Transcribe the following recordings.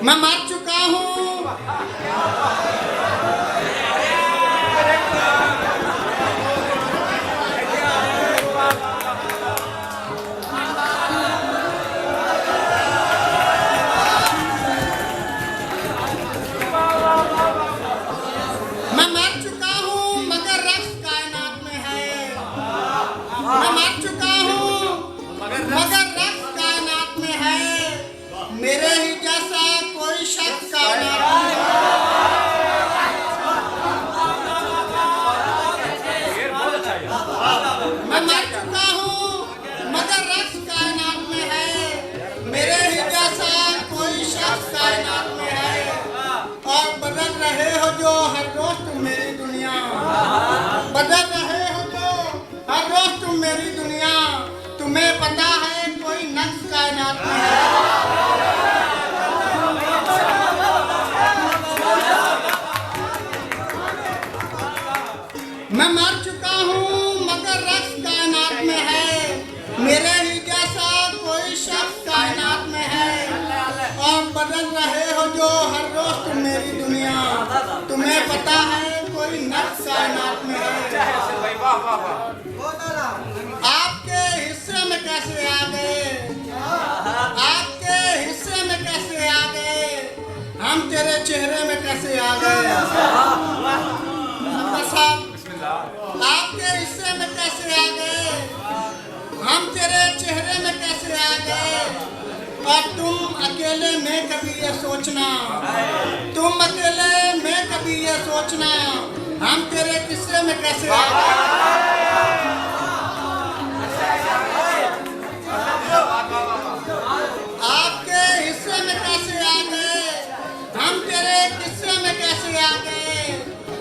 मैं मर चुका हूँ। मैं मर चुका हूँ मगर रक्स कायनात में है। मैं मर चुका हूँ मगर रक्स कायनात में है। मेरे ही जैसा कोई शख्स कायनात में है। मैं मर चुका हूँ मगर रक्स कायनात में है। मेरे ही जैसा कोई शख्स कायनात में है। और बदल रहे हो जो हर रोज तुम मेरी दुनिया, बदल रहे हो जो हर रोज तुम मेरी दुनिया। तुम्हें पता है कोई नक्श कायनात में है। मैं मर चुका हूँ मगर रक्स कायनात में है। मेरे ही जैसा कोई शख्स कायनात में है। और बदल रहे हो जो हर रोज तुम मेरी दुनिया। तुम्हें पता है कोई नक्श कायनात में है। आपके हिस्से में कैसे आ गए, आपके हिस्से में कैसे आ गए, हम तेरे चेहरे में कैसे आ गए। साहब आपके हिस्से में कैसे आ गए, हम तेरे चेहरे में कैसे आ गए। और तुम अकेले में कभी ये सोचना, तुम अकेले में कभी ये सोचना, हम तेरे किस्से में कैसे आ गए। आपके हिस्से में कैसे आ गए, हम तेरे किस्से में कैसे आ गए।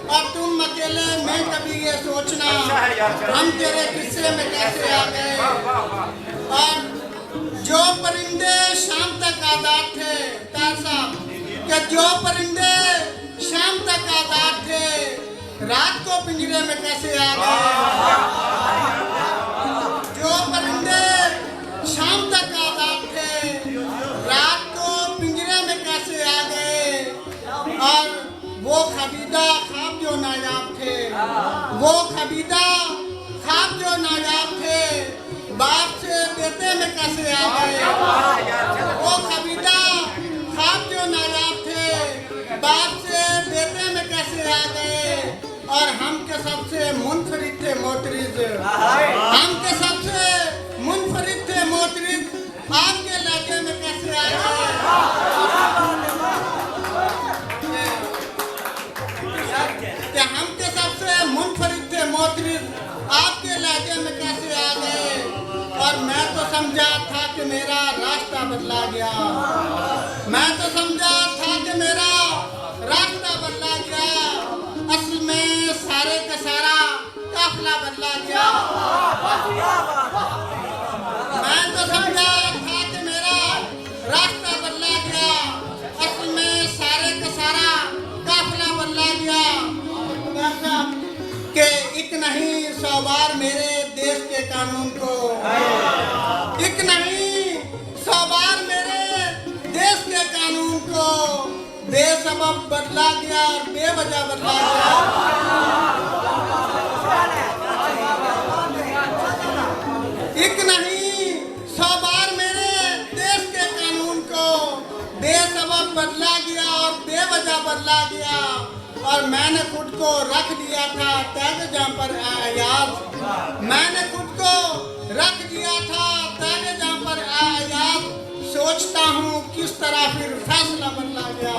और तुम अकेले में कभी ये सोचना, हम तेरे किस्से में कैसे आ गए। और जो परिंदे शाम तक आजाद थे, तार साहब कि जो परिंदे शाम तक आजाद थे, रात को पिंजरे में कैसे आ गए। जो परिंदे शाम तक आजाद थे, रात को पिंजरे में कैसे आ गए। और वो खबीदा ख्वाब जो नायाब थे, वो खबीदा ख्वाब जो नायाब थे, बाप से बेटे में कैसे आ गए। वो खबीदा ख्वाब जो नायाब थे, बाप से बेटे में कैसे आ गए। और हम के सबसे मुनफरिद थे मोतरिज, हम के सबसे मुनफरिद थे मोतरिज, आपके लहजे में कैसे आ गए। हम के सबसे मुनफरिद थे मोतरिज, आपके लहजे में कैसे आ गए। और मैं तो समझा था कि मेरा रास्ता बदला गया, मैं तो समझा था कि मेरा रास्ता बदला गया। असल में सारे का सारा काफिला बदला गया। मैं तो समझा था कि मेरा रास्ता बदला गया। असल में सारे का सारा काफिला बदला गया। कि एक नहीं 100 बार मेरे देश के कानून को, एक नहीं 100 बार मेरे देश के कानून को बेसबब बदला गया और बेवजह बदला गया। एक नहीं 100 बार मेरे देश के कानून को बेसबब बदला गया और बेवजह बदला गया। और मैंने खुद को रख दिया था तैग जहाँ पर आयाज, मैंने खुद को रख दिया था तैग जहाँ पर आयाज। सोचता हूँ किस तरह फिर फैसला बदला गया।